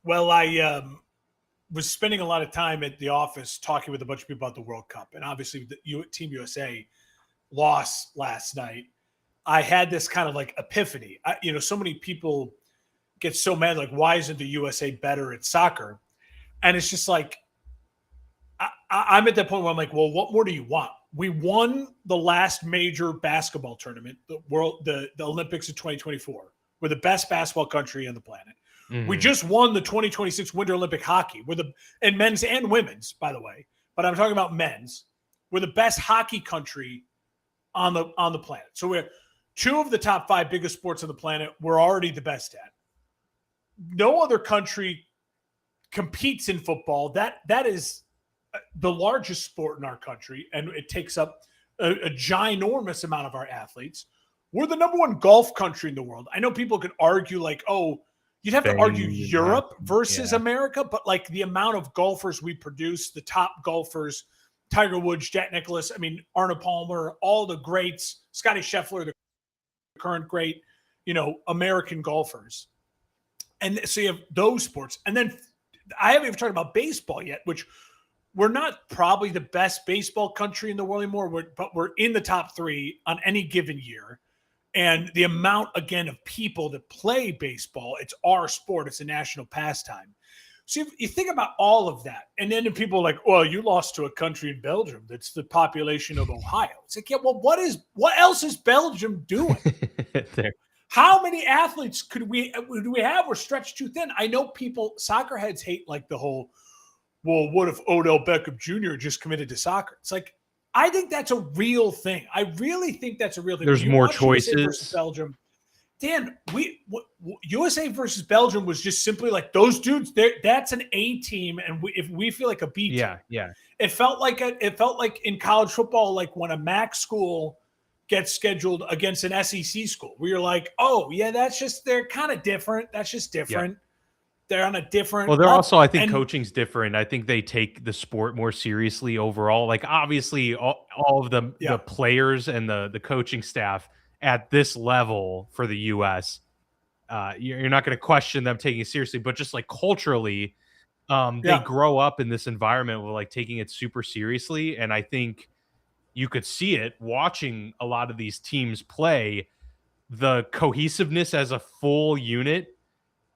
Well, I was spending a lot of time at the office talking with a bunch of people about the World Cup, and obviously Team USA lost last night. I had this kind of like epiphany. So many people get so mad, like, why isn't the USA better at soccer? And it's just like, I'm at that point where I'm like, well, what more do you want? We won the last major basketball tournament, the Olympics of 2024. We're the best basketball country on the planet. We just won the 2026 Winter Olympic hockey. And men's and women's, by the way, but I'm talking about men's. We're the best hockey country on the planet. So we're two of the top 5 biggest sports on the planet. We're already the best at. No other country competes in football. That is the largest sport in our country, and it takes up a ginormous amount of our athletes. We're the number 1 golf country in the world. I know people could argue like, oh, you'd have to argue Europe versus America, but like the amount of golfers we produce, the top golfers, Tiger Woods, Jack Nicklaus, Arnold Palmer, all the greats, Scotty Scheffler, the current great, American golfers. And so you have those sports. And then I haven't even talked about baseball yet, which we're not probably the best baseball country in the world anymore, but we're in the top 3 on any given year. And the amount, again, of people that play baseball, it's our sport. It's a national pastime. So you think about all of that. And then people are like, well, you lost to a country in Belgium that's the population of Ohio. It's like, yeah, well, what else is Belgium doing? How many athletes do we have? We're stretched too thin. I know soccer heads hate like the whole, well, what if Odell Beckham Jr. just committed to soccer? It's like, I think that's a real thing. I really think that's a real thing. There's more choices. USA versus Belgium. Dan, USA versus Belgium was just simply like those dudes. That's an A team, and if we feel like a B team, yeah. It felt like in college football, like when a MAC school gets scheduled against an SEC school, where you're like, oh yeah, they're kind of different. That's just different. Yeah. They're on a different. Well, they're also, I think, coaching's different. I think they take the sport more seriously overall. Like, obviously, all of the players and the coaching staff at this level for the U.S., you're not going to question them taking it seriously. But just like culturally, they grow up in this environment with like taking it super seriously. And I think you could see it watching a lot of these teams play, the cohesiveness as a full unit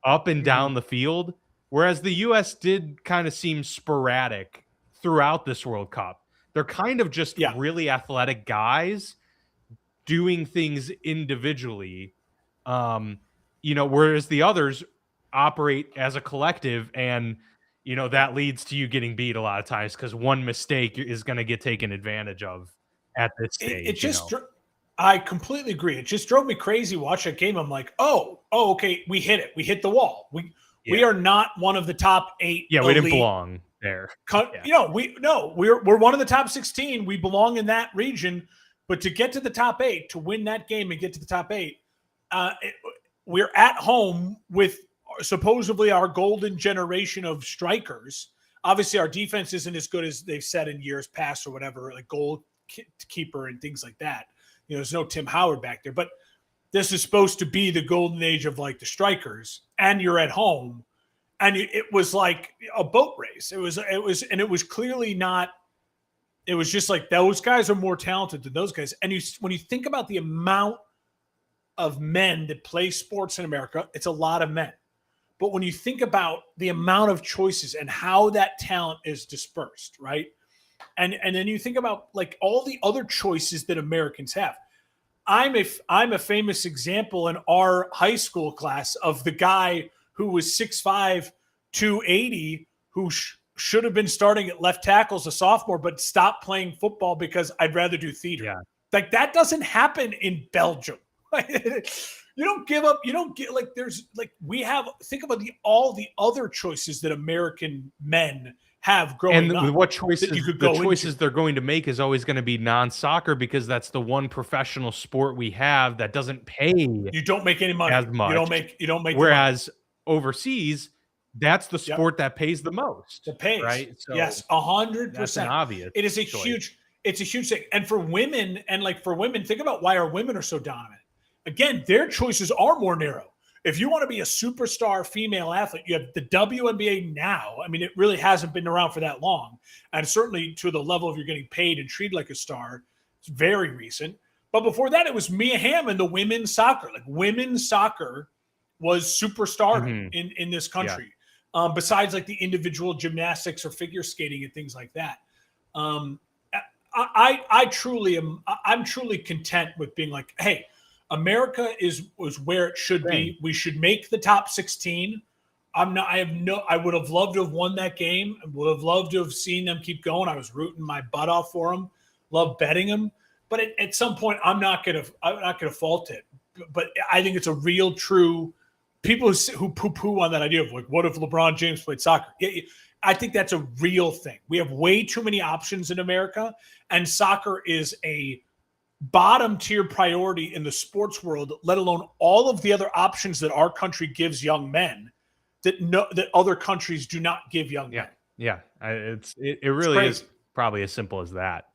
up and down the field, whereas the U.S. did kind of seem sporadic throughout this World Cup. They're kind of just really athletic guys doing things individually, whereas the others operate as a collective, and that leads to you getting beat a lot of times because one mistake is going to get taken advantage of at this stage. I completely agree. It just drove me crazy watching that game. I'm like, oh, okay, we hit it. We hit the wall. We are not one of the top 8. Yeah, we didn't belong there. We're one of the top 16. We belong in that region. But to get to the top 8, to win that game and get to the top 8, we're at home with supposedly our golden generation of strikers. Obviously, our defense isn't as good as they've said in years past or whatever, like goalkeeper and things like that. There's no Tim Howard back there, but this is supposed to be the golden age of like the strikers, and you're at home, and it was like a boat race. It was clearly not. It was just like those guys are more talented than those guys. And when you think about the amount of men that play sports in America, it's a lot of men. But when you think about the amount of choices and how that talent is dispersed, right? And then you think about like all the other choices that Americans have. I'm a famous example in our high school class of the guy who was 6'5", 280, who should have been starting at left tackle as a sophomore, but stopped playing football because I'd rather do theater. Yeah. Like that doesn't happen in Belgium. You don't give up. You don't get like there's like we have. Think about all the other choices that American men have growing up. And what choices they're going to make is always going to be non-soccer because that's the one professional sport we have that doesn't pay. You don't make any money. As much. You don't make. Whereas overseas, that's the sport that pays the most. It pays, right? So yes, 100%. That's an obvious. It is a choice. It's a huge thing. And for women, think about why our women are so dominant. Again, their choices are more narrow. if you want to be a superstar female athlete, you have the WNBA now. I mean, it really hasn't been around for that long. And certainly to the level of you're getting paid and treated like a star, it's very recent. But before that, it was Mia Hamm and the women's soccer. Like women's soccer was superstar in this country. Yeah. Besides like the individual gymnastics or figure skating and things like that. I truly am. I'm truly content with being like, hey, America was where it should be. We should make the top 16. I would have loved to have won that game. I would have loved to have seen them keep going. I was rooting my butt off for them. Love betting them. But at some point, I'm not gonna fault it. But I think it's a real, true. People who poo-poo on that idea of like, what if LeBron James played soccer? I think that's a real thing. We have way too many options in America, and soccer is a bottom tier priority in the sports world, let alone all of the other options that our country gives young men that other countries do not give young men. Yeah. It really is probably as simple as that.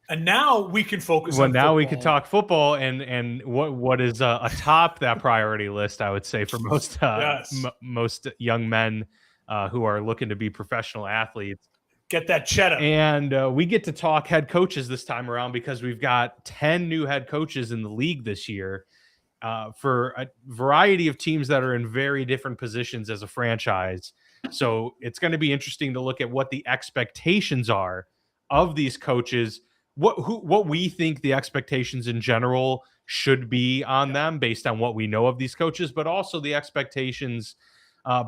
And now we can focus on football. We can talk football and what is atop that priority list, I would say, for most most young men who are looking to be professional athletes. Get that cheddar. And we get to talk head coaches this time around because we've got 10 new head coaches in the league this year for a variety of teams that are in very different positions as a franchise. So it's going to be interesting to look at what the expectations are of these coaches, what we think the expectations in general should be on them based on what we know of these coaches, but also the expectations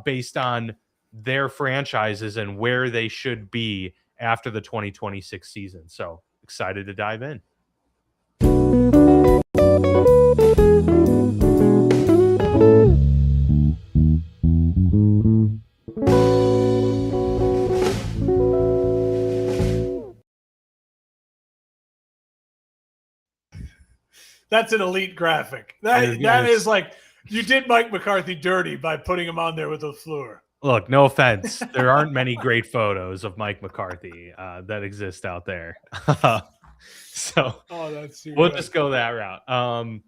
based on their franchises and where they should be after the 2026 season. So excited to dive in. That's an elite graphic. That is like, you did Mike McCarthy dirty by putting him on there with LaFleur. Look, no offense. There aren't many great photos of Mike McCarthy that exist out there. So we'll just go that route.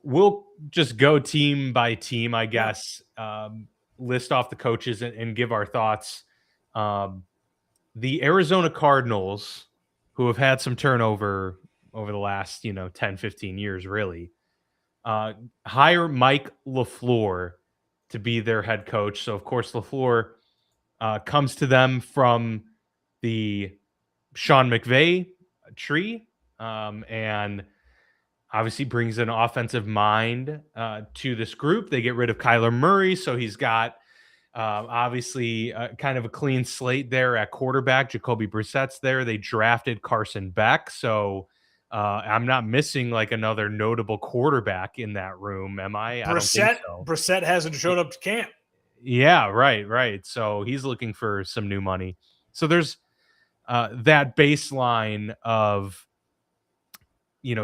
We'll just go team by team, I guess, list off the coaches and give our thoughts. The Arizona Cardinals, who have had some turnover over the last, 10, 15 years, really, hire Mike LaFleur to be their head coach. So, of course, LaFleur comes to them from the Sean McVay tree and obviously brings an offensive mind to this group. They get rid of Kyler Murray, so he's got obviously kind of a clean slate there at quarterback. Jacoby Brissett's there. They drafted Carson Beck, so I'm not missing like another notable quarterback in that room, am I? I don't think so. Brissett hasn't showed up to camp. Yeah, right. So he's looking for some new money. So there's that baseline of,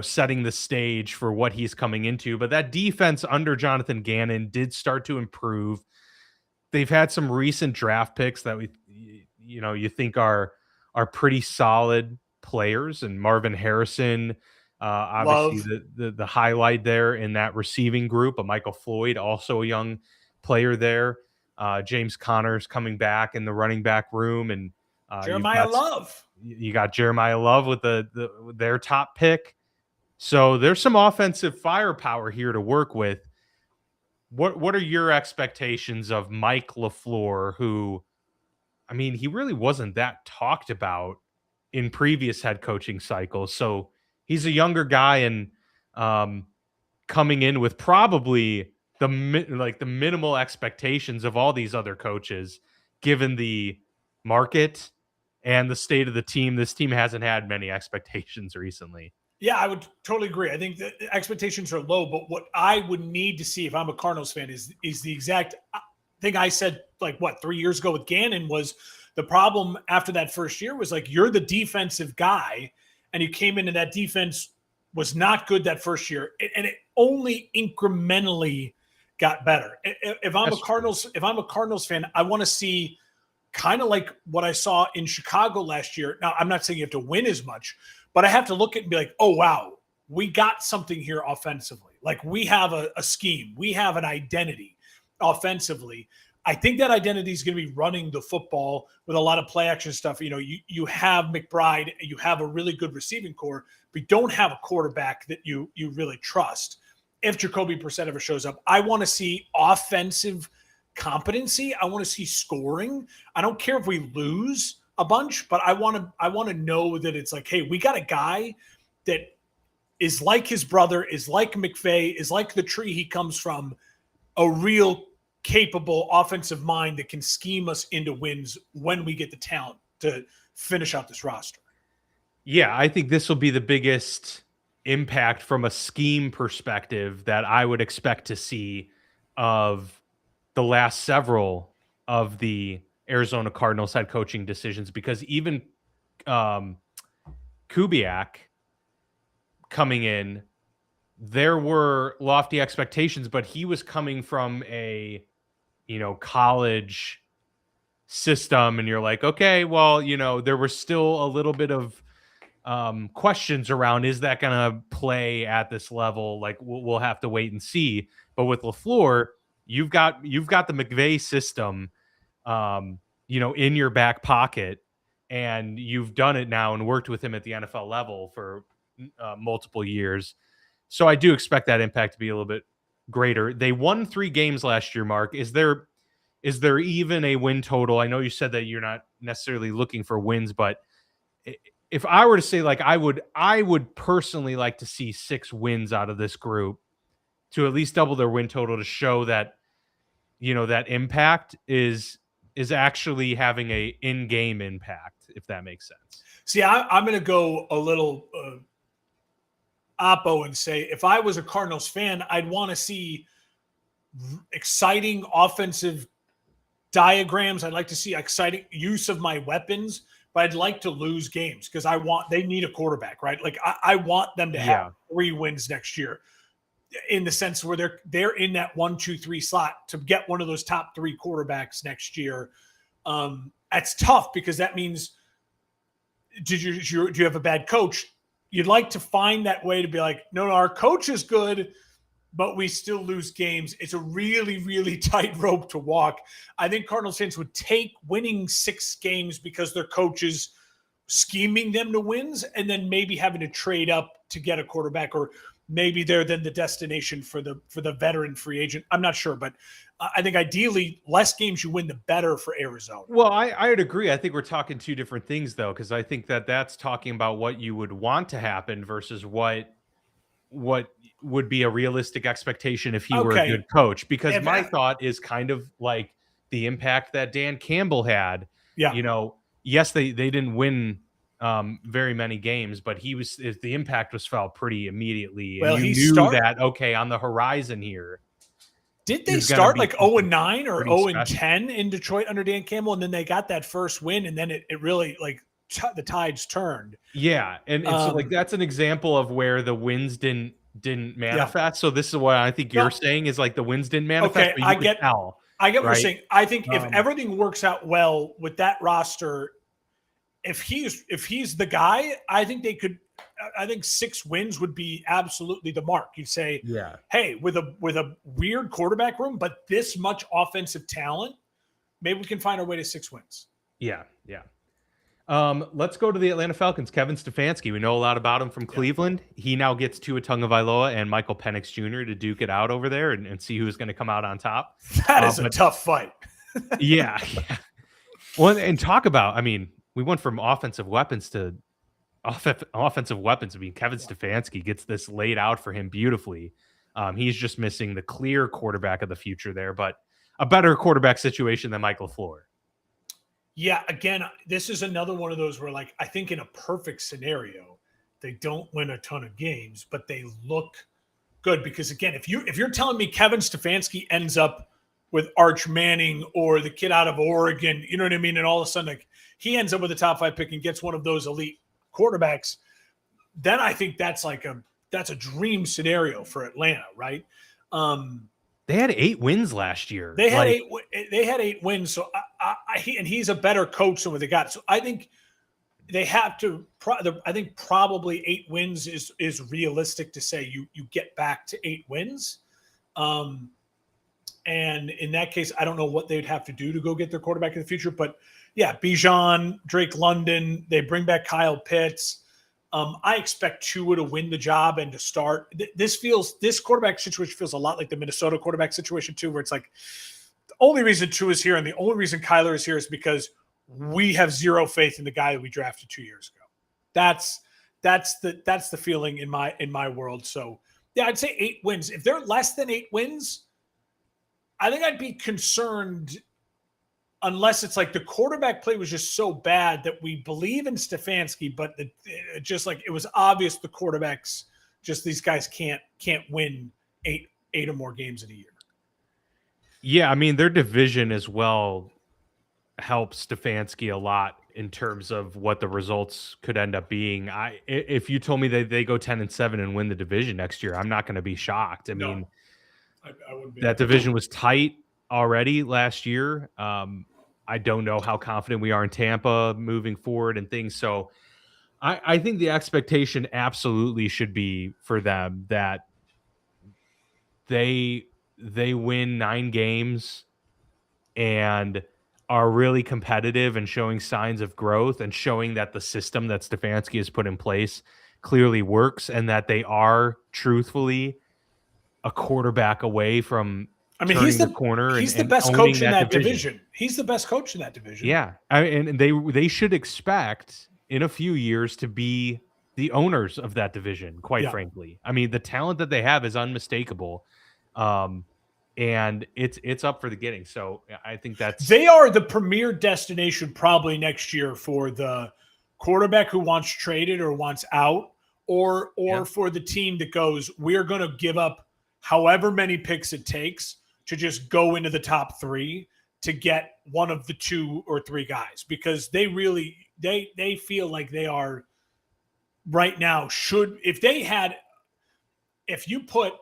setting the stage for what he's coming into. But that defense under Jonathan Gannon did start to improve. They've had some recent draft picks that you think are pretty solid players, and Marvin Harrison, obviously the highlight there in that receiving group. But Michael Floyd, also a young player there. James Conner's coming back in the running back room, and Jeremiah Love. You got Jeremiah Love with their top pick. So there's some offensive firepower here to work with. What are your expectations of Mike LaFleur, who, I mean, he really wasn't that talked about in previous head coaching cycles. So he's a younger guy and coming in with probably the minimal expectations of all these other coaches, given the market and the state of the team. This team hasn't had many expectations recently. Yeah, I would totally agree. I think the expectations are low, but what I would need to see if I'm a Cardinals fan is the exact thing I said, 3 years ago with Gannon was the problem after that first year was you're the defensive guy, and you came into that defense was not good that first year, and it only incrementally got better. If I'm a Cardinals fan, I want to see kind of like what I saw in Chicago last year. Now, I'm not saying you have to win as much, but I have to look at it and be like, oh, wow, we got something here offensively. Like we have a scheme, we have an identity offensively. I think that identity is going to be running the football with a lot of play action stuff. You have McBride, you have a really good receiving core, but you don't have a quarterback that you really trust. If Jacoby Brissett ever shows up, I want to see offensive competency. I want to see scoring. I don't care if we lose a bunch, but I want to know that it's like, hey, we got a guy that is like his brother, is like McVay, is like the tree he comes from, a real capable offensive mind that can scheme us into wins when we get the talent to finish out this roster. Yeah, I think this will be the biggest impact from a scheme perspective that I would expect to see of the last several of the Arizona Cardinals head coaching decisions, because even Kubiak coming in, there were lofty expectations, but he was coming from a, college system, and you're like, okay, well, there was still a little bit of questions around, is that going to play at this level? Like we'll have to wait and see. But with LaFleur, you've got the McVay system, in your back pocket, and you've done it now and worked with him at the NFL level for multiple years. So I do expect that impact to be a little bit greater. They won 3 games last year, Mark. Is there even a win total? I know you said that you're not necessarily looking for wins, but if I were to say, like, I would personally like to see 6 wins out of this group to at least double their win total, to show that, that impact is actually having a in-game impact, if that makes sense. See, I'm going to go a little oppo and say, if I was a Cardinals fan, I'd want to see exciting offensive diagrams. I'd like to see exciting use of my weapons, but I'd like to lose games because they need a quarterback, right? Like I want them to have 3 wins next year, in the sense where they're in that 1, 2, 3 slot to get one of those top 3 quarterbacks next year. That's tough, because that means, do you have a bad coach? You'd like to find that way to be like, no, our coach is good, but we still lose games. It's a really, really tight rope to walk. I think Cardinals fans would take winning 6 games because their coach is scheming them to wins, and then maybe having to trade up to get a quarterback, or maybe they're then the destination for the veteran free agent. I'm not sure, but I think ideally less games you win, the better for Arizona. Well, I would agree. I think we're talking 2 different things, though, because I think that's talking about what you would want to happen versus what would be a realistic expectation if he were a good coach. Because my thought is kind of like the impact that Dan Campbell had. Yeah. Yes, they didn't win very many games, but the impact was felt pretty immediately. And you knew that, okay, on the horizon here. Did they start like 0-9 or 0-10 in Detroit under Dan Campbell, and then they got that first win, and then it really, like, the tides turned? Yeah, and so, like, that's an example of where the wins didn't manifest. Yeah. So this is what I think you're saying is, like, the wins didn't manifest. Okay, I get what you're saying. I think if everything works out well with that roster, if he's the guy, I think they could. I think 6 wins would be absolutely the mark. You'd say, yeah, hey, with a weird quarterback room, but this much offensive talent, maybe we can find our way to 6 wins. Yeah. Let's go to the Atlanta Falcons. Kevin Stefanski. We know a lot about him from Cleveland. He now gets Tua Tagovailoa and Michael Penix Jr. to duke it out over there and see who's going to come out on top. That is a tough fight. Yeah. Well, and talk about, I mean, we went from offensive weapons to offensive weapons. I mean, Kevin Stefanski gets this laid out for him beautifully. He's just missing the clear quarterback of the future there, but a better quarterback situation than Mike LaFleur. Yeah, again, this is another one of those where, like, I think in a perfect scenario, they don't win a ton of games, but they look good. Because again, if you're telling me Kevin Stefanski ends up with Arch Manning or the kid out of Oregon, you know what I mean, and all of a sudden, like, he ends up with a top 5 pick and gets one of those elite quarterbacks, then I think that's a dream scenario for Atlanta, right? They had 8 wins last year. They had 8 wins. So he's a better coach than what they got. So I think they have to. I think probably 8 wins is realistic to say you get back to 8 wins. And in that case, I don't know what they'd have to do to go get their quarterback in the future. But yeah, Bijan, Drake London, they bring back Kyle Pitts. I expect Tua to win the job and to start. This quarterback situation feels a lot like the Minnesota quarterback situation too, where it's like the only reason Tua is here and the only reason Kyler is here is because we have zero faith in the guy that we drafted 2 years ago. That's the feeling in my world. So yeah, I'd say 8 wins. If they're less than 8 wins, I think I'd be concerned unless it's like the quarterback play was just so bad that we believe in Stefanski, but it was obvious the quarterbacks, just these guys can't win eight or more games in a year. Yeah, I mean, their division as well helps Stefanski a lot in terms of what the results could end up being. If you told me that they go 10-7 and win the division next year, I'm not going to be shocked. I mean, I wouldn't be. That division was tight already last year. I don't know how confident we are in Tampa moving forward and things. So I think the expectation absolutely should be for them that they win 9 games and are really competitive and showing signs of growth and showing that the system that Stefanski has put in place clearly works and that they are truthfully a quarterback away from he's the corner. He's the best coach in that division. He's the best coach in that division. Yeah. And they should expect in a few years to be the owners of that division, quite frankly. I mean, the talent that they have is unmistakable. And it's up for the getting. So I think they are the premier destination probably next year for the quarterback who wants traded or wants out, or for the team that goes, we're going to give up however many picks it takes to just go into the top 3 to get one of the 2 or 3 guys, because they really they feel like they are right now if you put,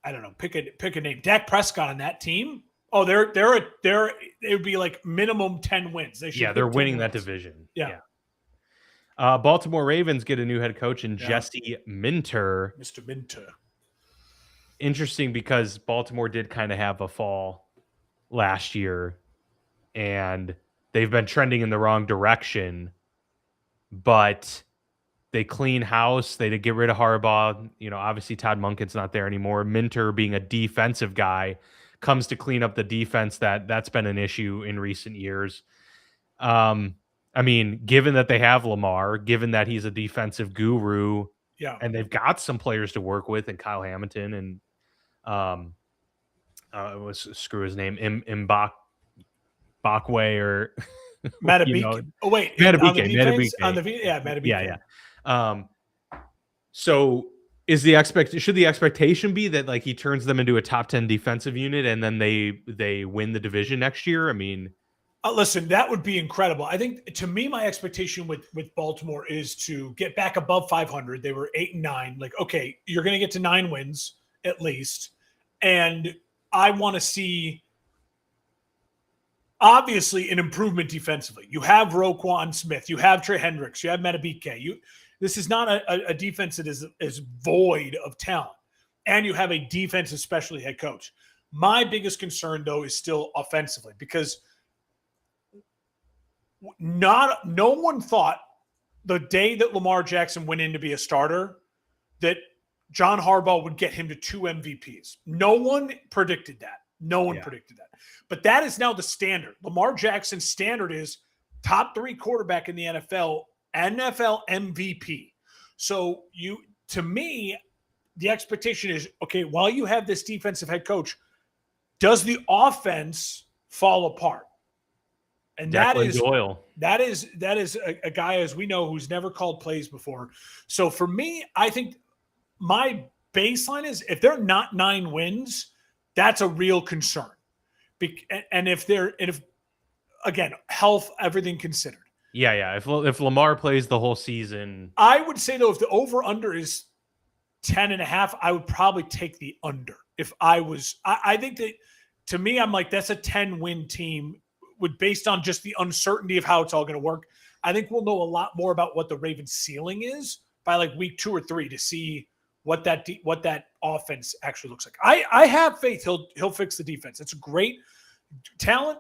I don't know, pick a name, Dak Prescott on that team. Oh, it would be like minimum 10 wins. They're winning that division. Yeah. Baltimore Ravens get a new head coach in Jesse Minter. Mr. Minter. Interesting because Baltimore did kind of have a fall last year and they've been trending in the wrong direction, but they clean house. They did get rid of Harbaugh. Obviously Todd Monken's not there anymore. Minter, being a defensive guy, comes to clean up the defense that's been an issue in recent years. I mean, given that they have Lamar, given that he's a defensive guru, and they've got some players to work with, and Kyle Hamilton and screw his name, Mbakwe or Matabike. Matabike. Matabike. Yeah. So should the expectation be that like he turns them into a top 10 defensive unit and then they win the division next year? I mean, listen, that would be incredible. I think, to me, my expectation with Baltimore is to get back above 500. They were 8-9. Like, okay, you're going to get to 9 wins at least. And I want to see, obviously, an improvement defensively. You have Roquan Smith. You have Trey Hendricks. You have Matabike. This is not a defense that is void of talent. And you have a defensive specialty head coach. My biggest concern, though, is still offensively, because no one thought the day that Lamar Jackson went in to be a starter that John Harbaugh would get him to 2 MVPs. No one predicted that. Predicted that. But that is now the standard. Lamar Jackson's standard is top 3 quarterback in the NFL MVP. So to me, the expectation is, okay, while you have this defensive head coach, does the offense fall apart? And that is a guy, as we know, who's never called plays before. So for me, I think my baseline is, if they're not 9 wins, that's a real concern. And if again, health, everything considered. Yeah. If Lamar plays the whole season, I would say, though, if the over under is 10.5, I would probably take the under. If I think that, to me, I'm like, that's a 10-win team based on just the uncertainty of how it's all going to work. I think we'll know a lot more about what the Ravens' ceiling is by like week 2 or 3 to see what that offense actually looks like. I have faith he'll fix the defense. It's a great talent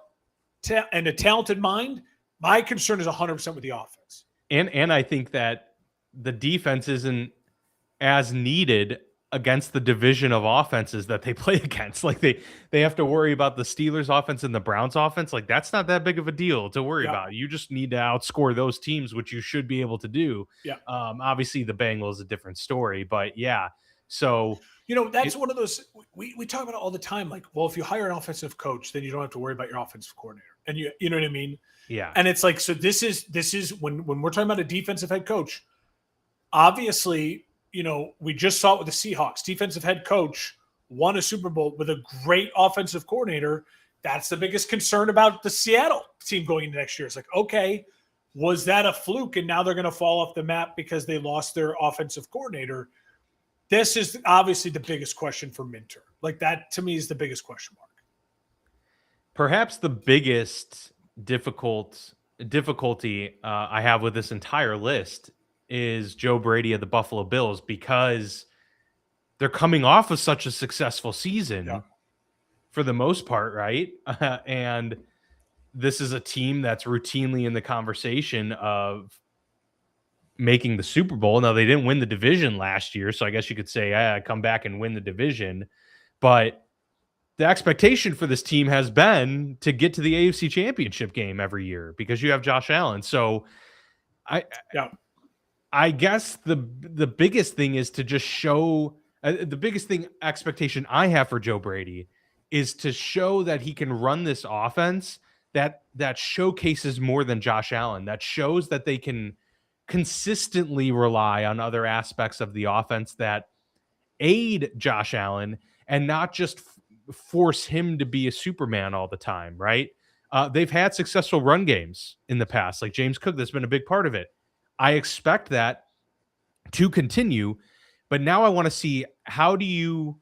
and a talented mind. My concern is 100% with the offense. And I think that the defense isn't as needed against the division of offenses that they play against. Like they have to worry about the Steelers offense and the Browns offense. Like that's not that big of a deal to worry about. You just need to outscore those teams, which you should be able to do. Yeah. Obviously the Bengals is a different story, but yeah. So, that's one of those, we talk about it all the time. Like, well, if you hire an offensive coach, then you don't have to worry about your offensive coordinator. And you know what I mean? Yeah. And it's like, so this is when we're talking about a defensive head coach, obviously, we just saw it with the Seahawks. Defensive head coach won a Super Bowl with a great offensive coordinator. That's the biggest concern about the Seattle team going into next year. It's like, okay, was that a fluke? And now they're going to fall off the map because they lost their offensive coordinator. This is obviously the biggest question for Minter. Like that to me is the biggest question mark. Perhaps the biggest difficulty I have with this entire list is Joe Brady of the Buffalo Bills, because they're coming off of such a successful season for the most part, right? And this is a team that's routinely in the conversation of making the Super Bowl. Now, they didn't win the division last year, so I guess you could say, come back and win the division. But the expectation for this team has been to get to the AFC Championship game every year because you have Josh Allen. So I guess the biggest thing is to just show the biggest expectation I have for Joe Brady is to show that he can run this offense that showcases more than Josh Allen, that shows that they can consistently rely on other aspects of the offense that aid Josh Allen and not just force him to be a Superman all the time, right? They've had successful run games in the past, like James Cook. That's been a big part of it. I expect that to continue, but now I want to see, how do you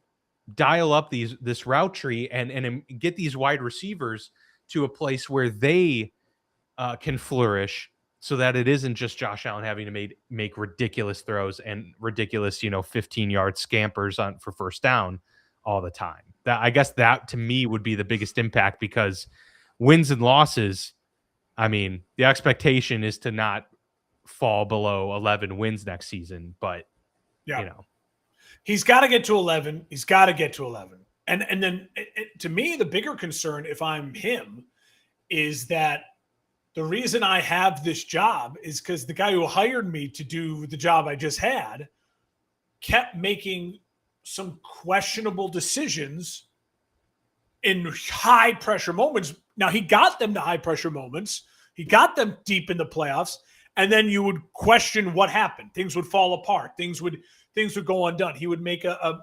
dial up this route tree and get these wide receivers to a place where they can flourish, so that it isn't just Josh Allen having to make ridiculous throws and ridiculous, 15-yard scampers for first down all the time. I guess that to me would be the biggest impact, because wins and losses, I mean, the expectation is to not fall below 11 wins next season, but he's got to get to 11. He's got to get to 11. And then to me, the bigger concern, if I'm him, is that the reason I have this job is because the guy who hired me to do the job I just had kept making some questionable decisions in high pressure moments. Now, he got them to high pressure moments. He got them deep in the playoffs. And then you would question what happened. Things would fall apart. Things would go undone. He would make a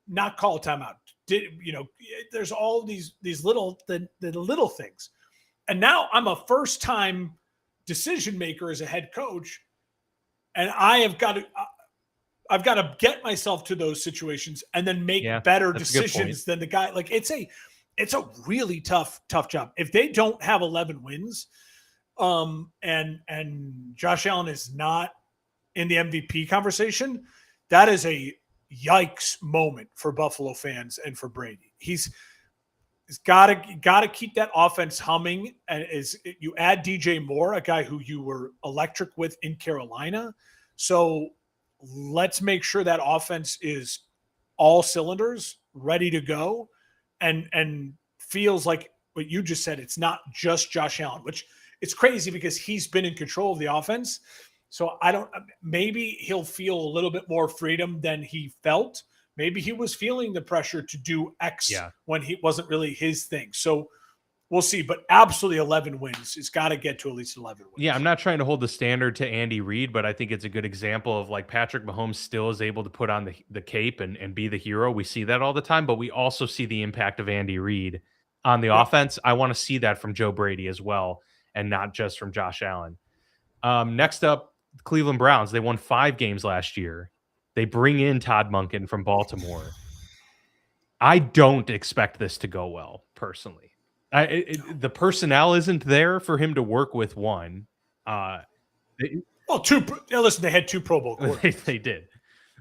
not call a timeout. There's all these little the little things. And now I'm a first time decision maker as a head coach, and I've got to get myself to those situations and then make better decisions than the guy. Like it's a really tough job. If they don't have 11 wins, and Josh Allen is not in the MVP conversation, that is a yikes moment for Buffalo fans and for Brady. He's got to keep that offense humming. And you add DJ Moore, a guy who you were electric with in Carolina. So let's make sure that offense is all cylinders, ready to go, and feels like what you just said. It's not just Josh Allen, which it's crazy because he's been in control of the offense. So maybe he'll feel a little bit more freedom than he felt. Maybe he was feeling the pressure to do X when he wasn't really his thing. So we'll see, but absolutely 11 wins. It's got to get to at least 11 wins. Yeah, I'm not trying to hold the standard to Andy Reid, but I think it's a good example of like Patrick Mahomes still is able to put on the cape and be the hero. We see that all the time, but we also see the impact of Andy Reid on the offense. I want to see that from Joe Brady as well, and not just from Josh Allen. Next up, Cleveland Browns. They won 5 games last year. They bring in Todd Monken from Baltimore. I don't expect this to go well, personally. The personnel isn't there for him to work with one. Listen, they had 2 Pro Bowl quarterbacks. They did.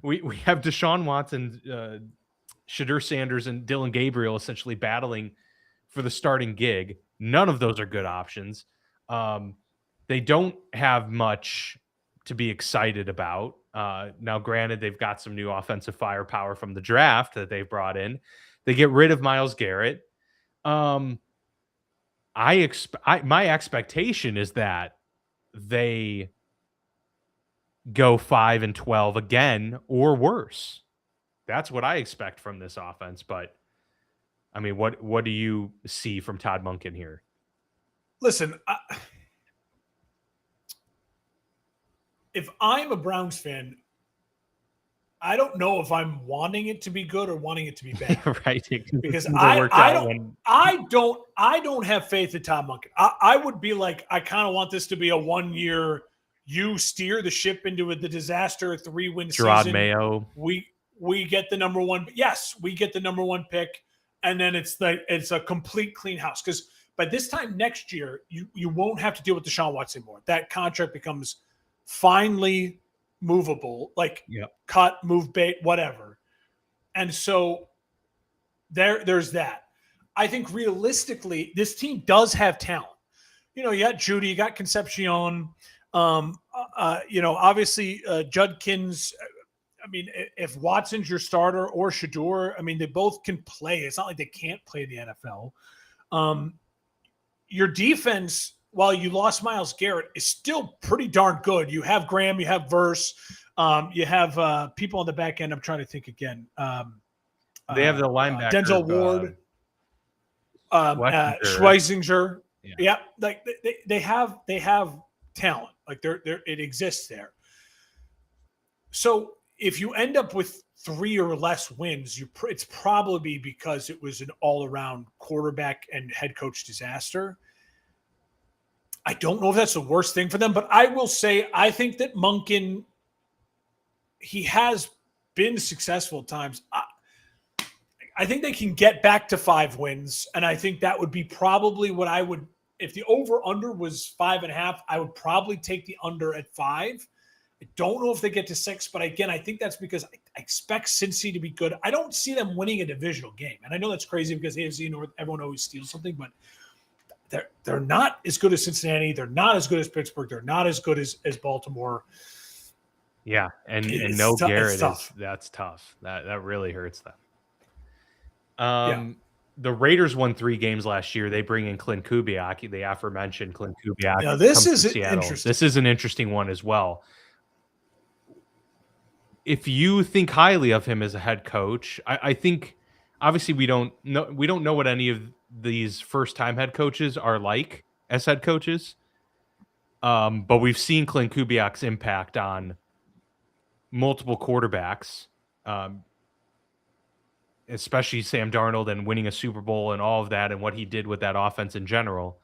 We have Deshaun Watson, Shadur Sanders, and Dylan Gabriel essentially battling for the starting gig. None of those are good options. They don't have much to be excited about. Now, granted, they've got some new offensive firepower from the draft that they've brought in. They get rid of Myles Garrett. My expectation is that they go 5-12 again or worse. That's what I expect from this offense. But I mean, what do you see from Todd Monken here? Listen, if I'm a Browns fan, I don't know if I'm wanting it to be good or wanting it to be bad. Right. Because I don't have faith in Todd Monken. I would be like, I kind of want this to be a 1-year, you steer the ship into the disaster 3-win season. Gerard Mayo. We get the number 1. Yes, we get the number 1 pick. And then it's a complete clean house. Because by this time next year, you won't have to deal with Deshaun Watson anymore. That contract becomes finally movable, like cut, move, bait, whatever. And so there's that. I think realistically, this team does have talent. You got Judy, you got Concepcion, obviously Judkins. I mean, if Watson's your starter or Shador, I mean, they both can play. It's not like they can't play in the NFL. Your defense, while you lost Myles Garrett, is still pretty darn good. You have Graham, you have Verse, you have people on the back end. I'm trying to think again. They have the linebacker. Denzel Ward, Schweisinger. Yeah, like they have talent. Like it exists there. So if you end up with 3 or less wins, it's probably because it was an all-around quarterback and head coach disaster. I don't know if that's the worst thing for them, but I will say I think that Monken, he has been successful at times. I think they can get back to 5 wins, and I think that would be probably what I would – if the over-under was 5.5, I would probably take the under at 5. I don't know if they get to 6, but again, I think that's because I expect Cincy to be good. I don't see them winning a divisional game. And I know that's crazy because AFC North, everyone always steals something, but they're not as good as Cincinnati. They're not as good as Pittsburgh. They're not as good as Baltimore. Yeah, and no Garrett that's tough. That really hurts them. The Raiders won 3 games last year. They bring in Clint Kubiak, the aforementioned Clint Kubiak. Now this is interesting. This is an interesting one as well. If you think highly of him as a head coach, I think obviously we don't know what any of these first-time head coaches are like as head coaches. But we've seen Clint Kubiak's impact on multiple quarterbacks, especially Sam Darnold, and winning a Super Bowl and all of that, and what he did with that offense in general.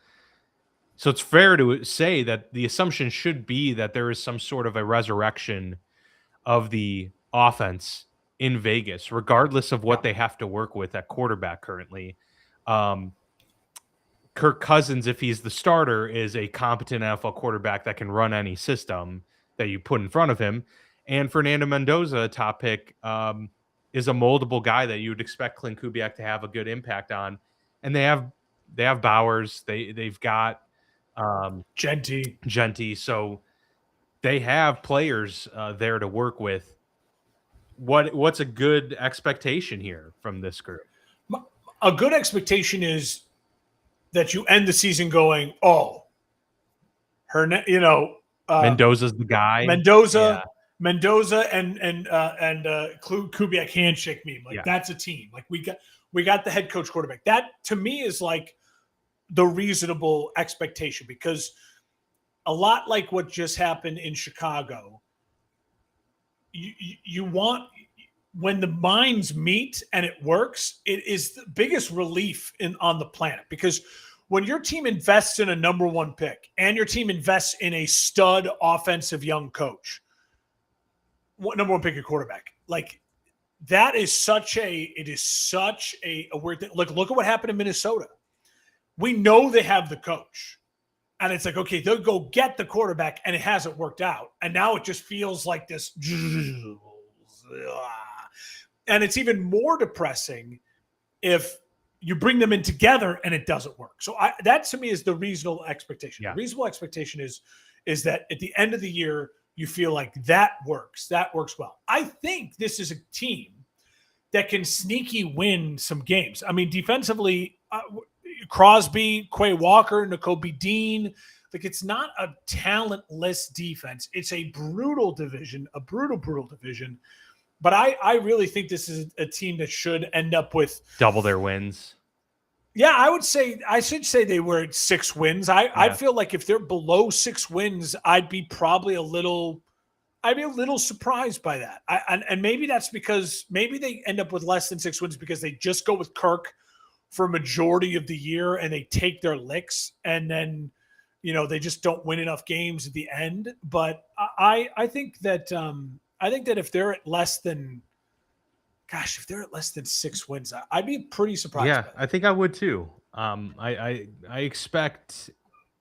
So it's fair to say that the assumption should be that there is some sort of a resurrection of the offense in Vegas, regardless of what they have to work with at quarterback currently. Kirk Cousins, if he's the starter, is a competent NFL quarterback that can run any system that you put in front of him. And Fernando Mendoza, a top pick, is a moldable guy that you would expect Clint Kubiak to have a good impact on. And they have Bowers. They've got Genty. So they have players there to work with. What's a good expectation here from this group? A good expectation is that you end the season going, Mendoza's the guy. Mendoza and Kubiak handshake meme. That's a team. Like we got the head coach quarterback. That to me is like the reasonable expectation, because a lot like what just happened in Chicago, you want, when the minds meet and it works, it is the biggest relief on the planet. Because when your team invests in a number 1 pick and your team invests in a stud offensive young coach, number 1 pick, your quarterback, like that is such a weird thing. Look at what happened in Minnesota. we know they have the coach. And it's like, okay, they'll go get the quarterback, and it hasn't worked out. And now it just feels like this. And it's even more depressing if you bring them in together and it doesn't work. So that to me is the reasonable expectation. Yeah. The reasonable expectation is that at the end of the year, you feel like that works. That works well. I think this is a team that can sneaky win some games. I mean, defensively, Crosby, Quay Walker, Nakobe Dean. Like, it's not a talentless defense. It's a brutal division, a brutal division. But I really think this is a team that should end up with double their wins. Yeah, I should say they were at 6 wins. I feel like if they're below 6 wins, I'd be probably a little surprised by that. And maybe that's because maybe they end up with less than 6 wins because they just go with Kirk for a majority of the year and they take their licks, and then, they just don't win enough games at the end. But I think that if they're at less than 6 wins, I'd be pretty surprised. Yeah, I think I would too. I expect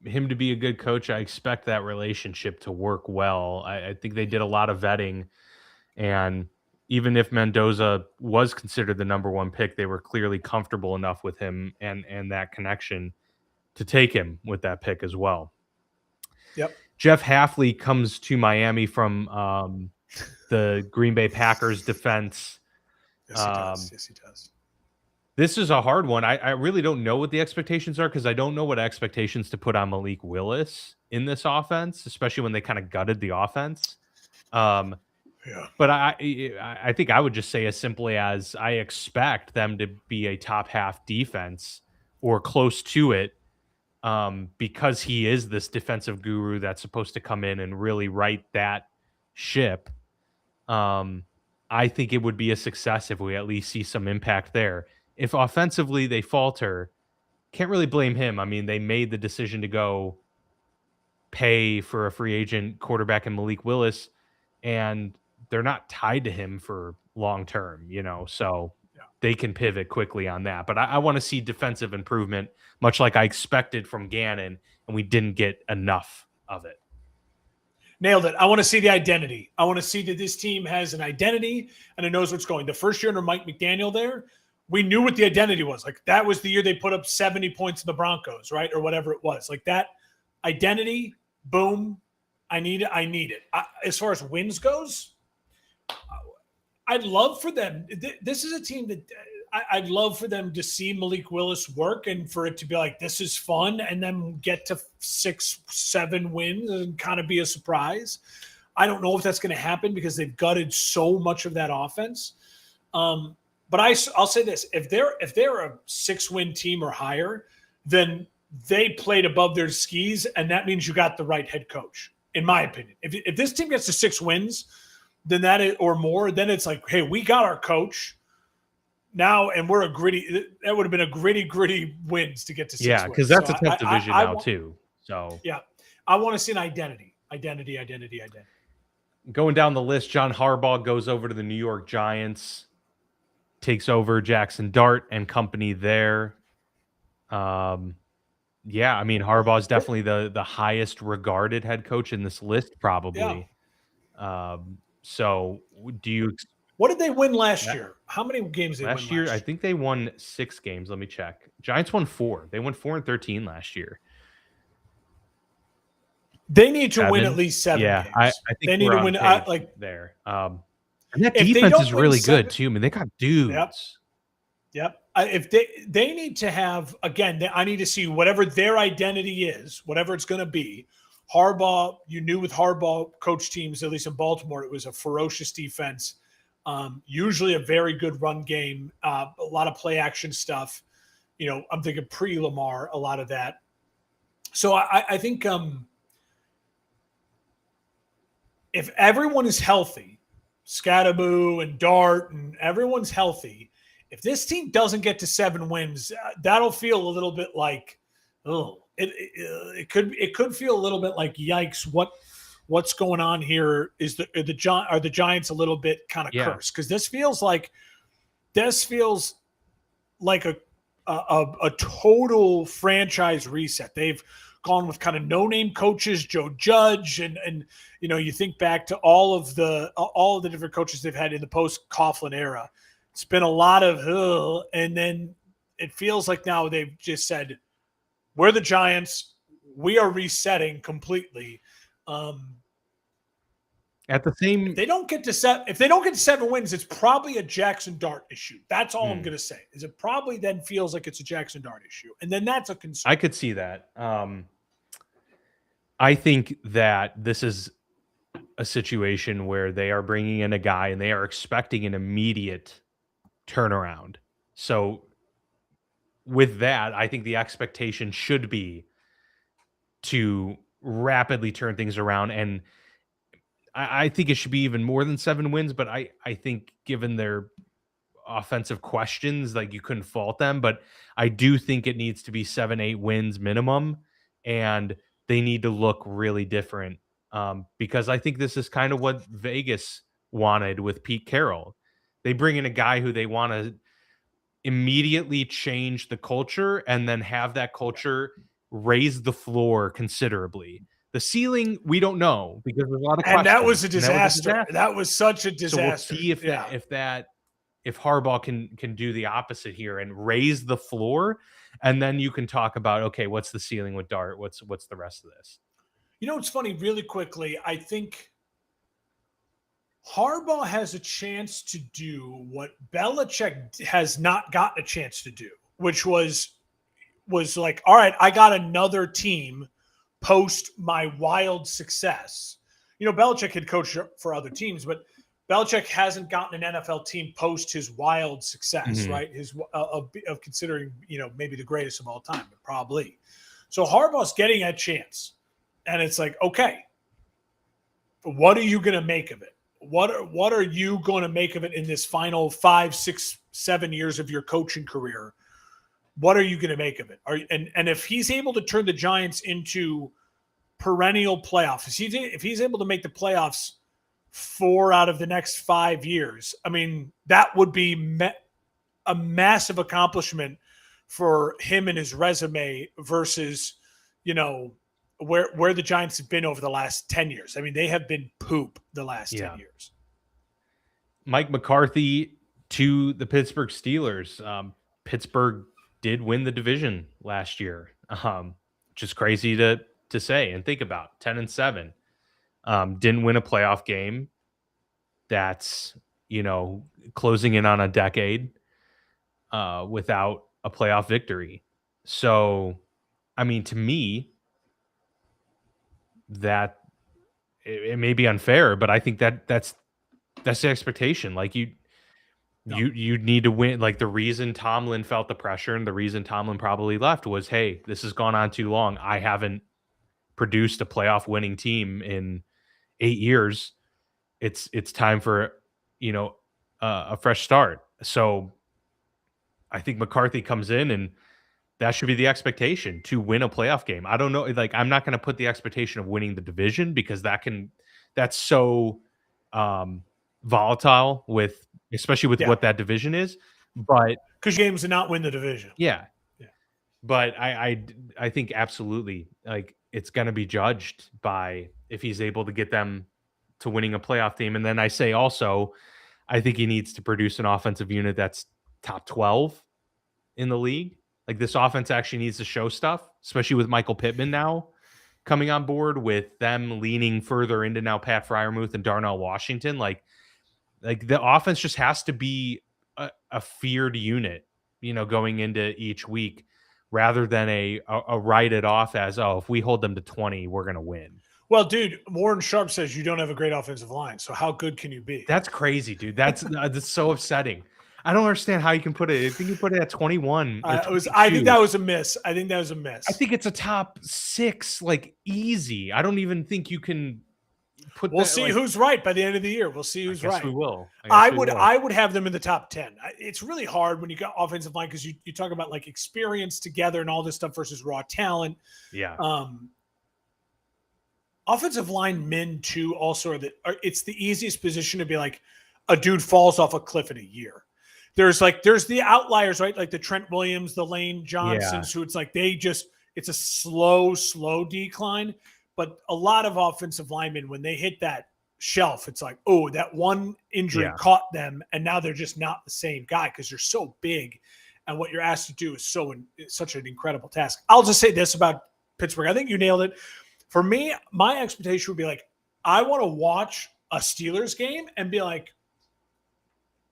him to be a good coach. I expect that relationship to work well. I think they did a lot of vetting, and even if Mendoza was considered the number 1 pick, they were clearly comfortable enough with him and that connection to take him with that pick as well. Yep. Jeff Hafley comes to Miami from the Green Bay Packers defense. Yes, he does. This is a hard one. I really don't know what the expectations are, because I don't know what expectations to put on Malik Willis in this offense, especially when they kind of gutted the offense. But I think I would just say as simply as I expect them to be a top half defense or close to it, because he is this defensive guru that's supposed to come in and really right that ship. I think it would be a success if we at least see some impact there. If offensively they falter, can't really blame him. I mean, they made the decision to go pay for a free agent quarterback in Malik Willis, and they're not tied to him for long term, so they can pivot quickly on that. But I want to see defensive improvement, much like I expected from Gannon, and we didn't get enough of it. Nailed it. I want to see the identity. I want to see that this team has an identity and it knows what's going. The first year under Mike McDaniel there, we knew what the identity was. Like, that was the year they put up 70 points in the Broncos, right? Or whatever it was. Like, that identity, boom, I need it. As far as wins goes, I'd love for them. This is a team that I'd love for them to see Malik Willis work and for it to be like, this is fun, and then get to 6-7 wins and kind of be a surprise. I don't know if that's going to happen because they've gutted so much of that offense. But I'll say this: if they're a 6-win team or higher, then they played above their skis, and that means you got the right head coach, in my opinion. If this team gets to 6 wins, then or more, then it's like, hey, we got our coach now, and we're that would have been a gritty wins to get to 6 wins. Yeah, because that's a tough division now too. So yeah, I want to see an identity. Going down the list, John Harbaugh goes over to the New York Giants, takes over Jackson Dart and company there. Yeah, I mean, Harbaugh is definitely the highest regarded head coach in this list, probably. Yeah. So do you? What did they win last year? How many games did they win last year? I think they won 6 games. Let me check. Giants won 4. They won 4-13 last year. They need to win at least 7 games. I think they need to win there. And that defense is really good too. I mean, they got dudes. Yep. If they need to have, again, I need to see whatever their identity is, whatever it's going to be. Harbaugh, you knew with Harbaugh coach teams, at least in Baltimore, it was a ferocious defense. Usually a very good run game, a lot of play action stuff. I'm thinking pre-Lamar, a lot of that. So I think if everyone is healthy, Scatterboo and Dart and everyone's healthy, if this team doesn't get to 7 wins, that'll feel a little bit like, it could feel a little bit like, yikes, what's going on here? Are the Giants a little bit kind of cursed? Because this feels like a total franchise reset. They've gone with kind of no-name coaches, Joe Judge, and you think back to all of the different coaches they've had in the post-Coughlin era. It's been a lot of, and then it feels like now they've just said, we're the Giants. We are resetting completely. At the same, if they don't get to 7 wins, it's probably a Jackson Dart issue. That's all I'm going to say. Is it probably then feels like it's a Jackson Dart issue, and then that's a concern. I could see that. I think that this is a situation where they are bringing in a guy and they are expecting an immediate turnaround. So with that, I think the expectation should be to rapidly turn things around. And I think it should be even more than 7 wins, but I think given their offensive questions, like, you couldn't fault them, but I do think it needs to be 7-8 wins minimum, and they need to look really different, because I think this is kind of what Vegas wanted with Pete Carroll. They bring in a guy who they want to immediately change the culture and then have that culture raise the floor considerably. The ceiling, we don't know, because there's a lot of questions. And that was a disaster. That was such a disaster. So we'll see if Harbaugh can do the opposite here and raise the floor, and then you can talk about, okay, what's the ceiling with Dart? What's the rest of this? It's funny, really quickly, I think Harbaugh has a chance to do what Belichick has not gotten a chance to do, which was like, all right, I got another team post my wild success. Belichick had coached for other teams, but Belichick hasn't gotten an NFL team post his wild success, right? His of considering, maybe the greatest of all time, but probably. So Harbaugh's getting a chance, and it's like, okay, what are you going to make of it? What are you going to make of it in this final 5, 6, 7 years of your coaching career? What are you going to make of it? And if he's able to turn the Giants into perennial playoffs, if he's able to make the playoffs 4 out of the next 5 years, I mean, that would be a massive accomplishment for him and his resume versus, where the Giants have been over the last 10 years. I mean, they have been poop the last 10 years. Mike McCarthy to the Pittsburgh Steelers. Pittsburgh did win the division last year, which is crazy to say and think about. 10-7. Didn't win a playoff game. That's, closing in on a decade without a playoff victory. So, I mean, to me, that it may be unfair, but I think that's the expectation. Like, you need to win. Like, the reason Tomlin felt the pressure and the reason Tomlin probably left was, hey, this has gone on too long. I haven't produced a playoff winning team in 8 years. It's time for, a fresh start. So I think McCarthy comes in, and that should be the expectation, to win a playoff game. I don't know. Like, I'm not going to put the expectation of winning the division, because that's so volatile especially with what that division is. But because games to not win the division. Yeah. But I think absolutely, like, it's going to be judged by if he's able to get them to winning a playoff team. And then I say also, I think he needs to produce an offensive unit that's top 12 in the league. Like, this offense actually needs to show stuff, especially with Michael Pittman now coming on board, with them leaning further into now Pat Freiermuth and Darnell Washington. Like the offense just has to be a feared unit, going into each week, rather than a write it off as, oh, if we hold them to 20, we're going to win. Well, dude, Warren Sharp says you don't have a great offensive line. So how good can you be? That's crazy, dude. That's so upsetting. I don't understand how you can put it. I think you put it at 21. I think that was a miss. I think it's a top 6, like, easy. I don't even think you can put. We'll see who's right by the end of the year. We'll see who's right. We will. I would have them in the top 10. It's really hard when you got offensive line, because you talk about, like, experience together and all this stuff versus raw talent. Yeah. Offensive line men too also it's the easiest position to be like, a dude falls off a cliff in a year. there's the outliers, right? Like the Trent Williams, the Lane Johnsons, Yeah. who it's like it's a slow decline. But a lot of offensive linemen, when they hit that shelf, it's like, oh, that one injury caught them, and now they're just not the same guy because you're so big, and what you're asked to do is such an incredible task. I'll just say this about Pittsburgh. I think you nailed it. For me, my expectation would be like, I want to watch a Steelers game and be like,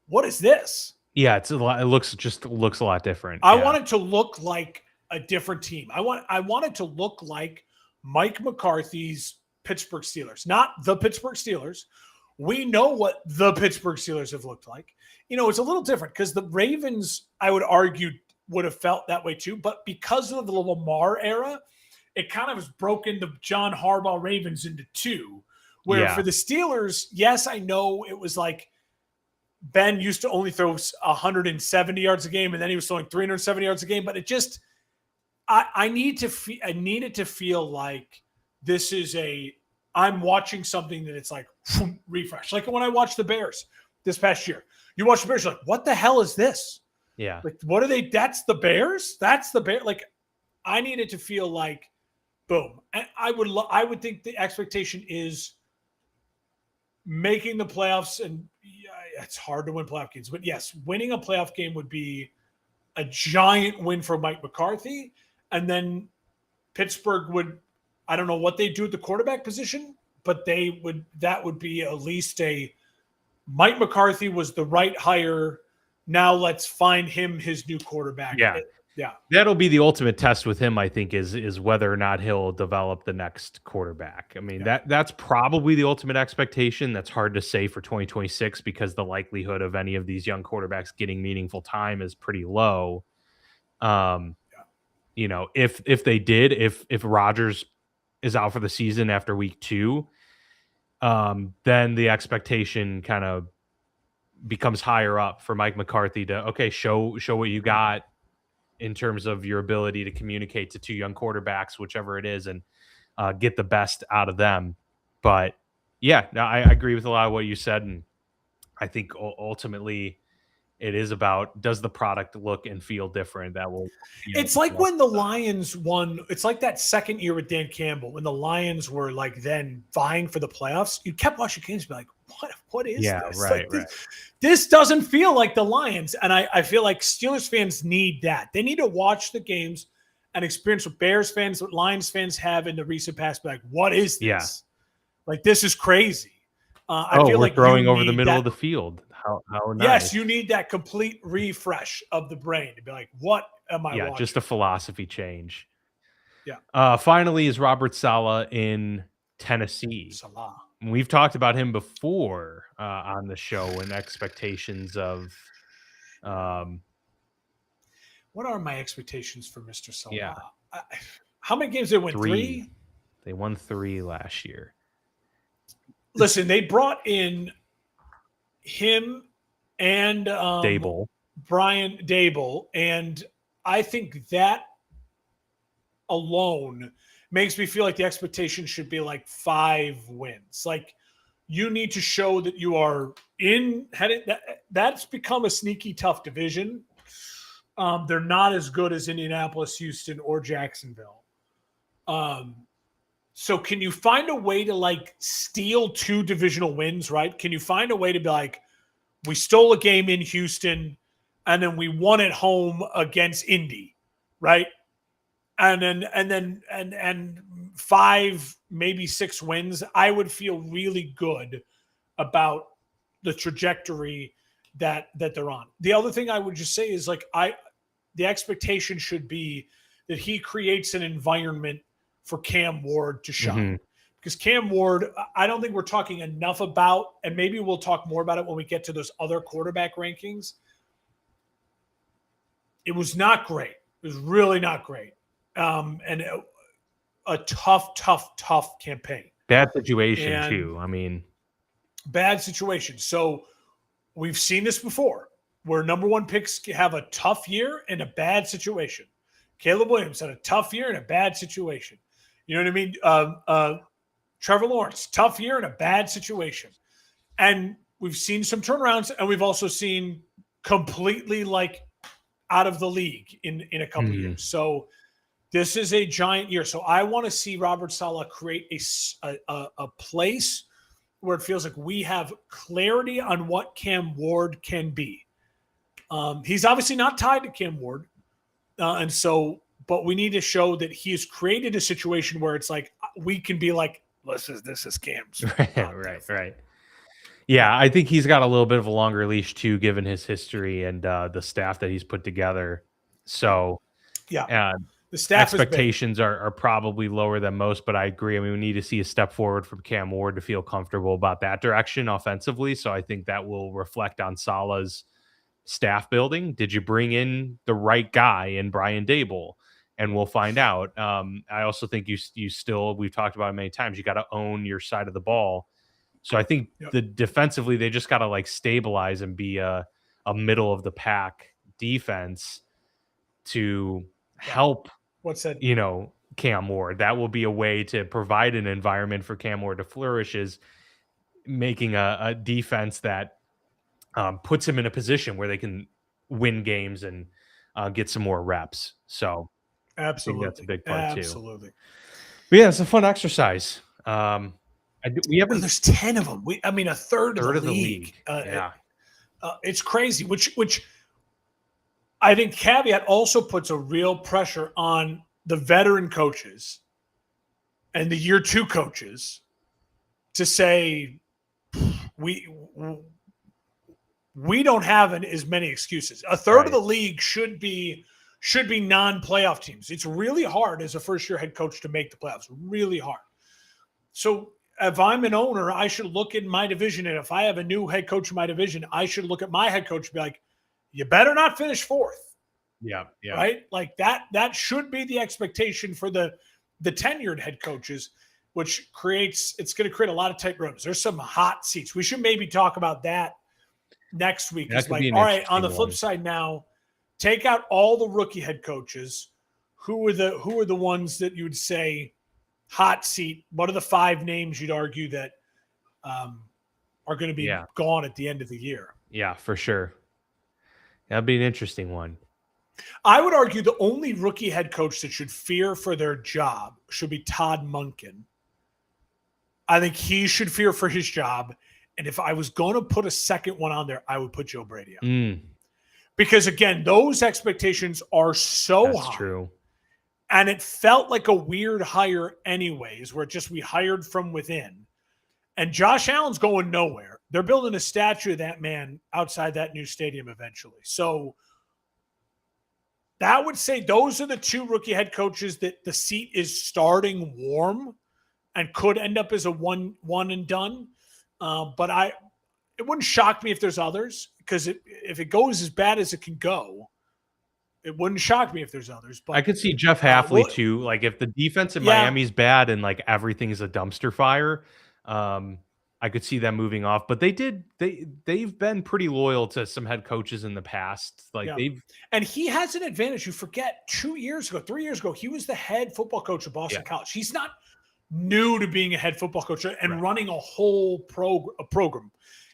what is this? Yeah, it's a lot. It looks a lot different. I want it to look like a different team. I want it to look like Mike McCarthy's Pittsburgh Steelers, not the Pittsburgh Steelers. We know what the Pittsburgh Steelers have looked like. It's a little different because the Ravens, I would argue, would have felt that way too. But because of the Lamar era, it kind of has broken the John Harbaugh Ravens into two. Where for the Steelers, yes, I know it was like Ben used to only throw 170 yards a game, and then he was throwing 370 yards a game. But it just, I needed to feel like this is I'm watching something that it's like refresh. Like when I watched the Bears this past year, you watch the Bears, you're like, what the hell is this? Yeah. Like, what are they? That's the Bears. That's the Bear. Like, I needed to feel like, boom. And I would think the expectation is making the playoffs, and it's hard to win playoff games, but yes, winning a playoff game would be a giant win for Mike McCarthy. And then Pittsburgh would, I don't know what they do at the quarterback position, but that would be at least Mike McCarthy was the right hire. Now let's find him his new quarterback. Yeah. Yeah. That'll be the ultimate test with him, I think, is whether or not he'll develop the next quarterback. I mean, that's probably the ultimate expectation. That's hard to say for 2026 because the likelihood of any of these young quarterbacks getting meaningful time is pretty low. If they did, if Rodgers is out for the season after week 2, then the expectation kind of becomes higher up for Mike McCarthy to, show what you got in terms of your ability to communicate to two young quarterbacks, whichever it is, and get the best out of them. But yeah, no, I agree with a lot of what you said. And I think ultimately it is about, does the product look and feel different? That will, it's like when the Lions won, it's like that second year with Dan Campbell, when the Lions were like then vying for the playoffs, you kept watching games and be like, what is this? Right, like, this doesn't feel like the Lions. And I feel like Steelers fans need that. They need to watch the games and experience what Bears fans, what Lions fans have in the recent past. Be like, what is this? Yeah. Like, this is crazy. I feel we're like throwing over the middle of the field. How nice. Yes, you need that complete refresh of the brain to be like, what am I watching? Just a philosophy change. Yeah. Finally is Robert Saleh in Tennessee. Salah. We've talked about him before on the show and expectations of. What are my expectations for Mr. Salah? Yeah. How many games did they win? 3? They won 3 last year. Listen, they brought in him and Brian Dable, and I think that alone makes me feel like the expectation should be like 5 wins. Like, you need to show that you are that's become a sneaky tough division. They're not as good as Indianapolis, Houston, or Jacksonville. So can you find a way to like steal 2 divisional wins, right? Can you find a way to be like, we stole a game in Houston and then we won at home against Indy, right? And then 5, maybe 6 wins, I would feel really good about the trajectory that they're on. The other thing I would just say is like, the expectation should be that he creates an environment for Cam Ward to shine. Mm-hmm. Because Cam Ward, I don't think we're talking enough about, and maybe we'll talk more about it when we get to those other quarterback rankings. It was not great. It was really not great. And a tough campaign. Bad situation, too. I mean, bad situation. So we've seen this before, where number 1 picks have a tough year and a bad situation. Caleb Williams had a tough year and a bad situation. You know what I mean? Trevor Lawrence, tough year and a bad situation. And we've seen some turnarounds, and we've also seen completely like out of the league in a couple of years. So this is a giant year. So I want to see Robert Saleh create a place where it feels like we have clarity on what Cam Ward can be. He's obviously not tied to Cam Ward. But we need to show that he's created a situation where it's like, we can be like, this is Cam's. Right. Yeah, I think he's got a little bit of a longer leash too, given his history and the staff that he's put together. So yeah, the staff expectations are probably lower than most, but I agree. I mean, we need to see a step forward from Cam Ward to feel comfortable about that direction offensively. So I think that will reflect on Saleh's staff building. Did you bring in the right guy in Brian Daboll? And we'll find out. I also think you still, we've talked about it many times, you got to own your side of the ball. So I think the defensively, they just got to like stabilize and be a middle of the pack defense to help. What's that? Cam Ward. That will be a way to provide an environment for Cam Ward to flourish, is making a defense that puts him in a position where they can win games and get some more reps. So absolutely, that's a big part too. But yeah, it's a fun exercise. We haven't. There's 10 of them. A third of the league. It's crazy. Which I think caveat also puts a real pressure on the veteran coaches and the year 2 coaches to say we don't have as many excuses. A third of the league should be non-playoff teams. It's really hard as a first-year head coach to make the playoffs. Really hard. So if I'm an owner, I should look in my division, and if I have a new head coach in my division, I should look at my head coach and be like, you better not finish 4th. Yeah. Right? Like that should be the expectation for the tenured head coaches, which it's going to create a lot of tight rooms. There's some hot seats. We should maybe talk about that next week. It's like, all right, on the flip side now, take out all the rookie head coaches. Who are the ones that you would say hot seat? What are the 5 names you'd argue that are going to be gone at the end of the year? Yeah, for sure. That'd be an interesting one. I would argue the only rookie head coach that should fear for their job should be Todd Monken. I think he should fear for his job. And if I was going to put a second one on there, I would put Joe Brady on. Because, again, those expectations are so high. That's true. And it felt like a weird hire anyways, where we hired from within. And Josh Allen's going nowhere. They're building a statue of that man outside that new stadium eventually. So that would say those are the 2 rookie head coaches that the seat is starting warm and could end up as a one and done. But it wouldn't shock me if there's others, because if it goes as bad as it can go, it wouldn't shock me if there's others. But I could see Jeff Hafley too. Like if the defense in Miami's bad and like everything's a dumpster fire, I could see them moving off. But they've been pretty loyal to some head coaches in the past. And he has an advantage. You forget 3 years ago, he was the head football coach of Boston College. He's not new to being a head football coach and running a whole program.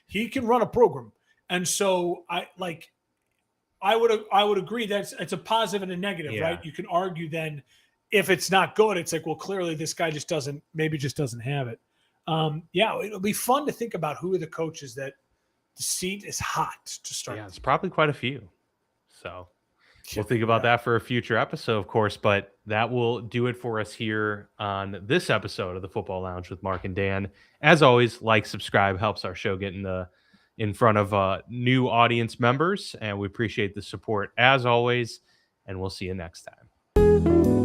He can run a program. And so I would agree that it's a positive and a negative, right? You can argue then if it's not good, it's like, well, clearly this guy just doesn't have it. It'll be fun to think about who are the coaches that the seat is hot to start. Yeah, it's probably quite a few. So we'll think about that for a future episode, of course, but that will do it for us here on this episode of the Football Lounge with Mark and Dan. As always, subscribe, helps our show get in front of new audience members, and we appreciate the support as always, and we'll see you next time.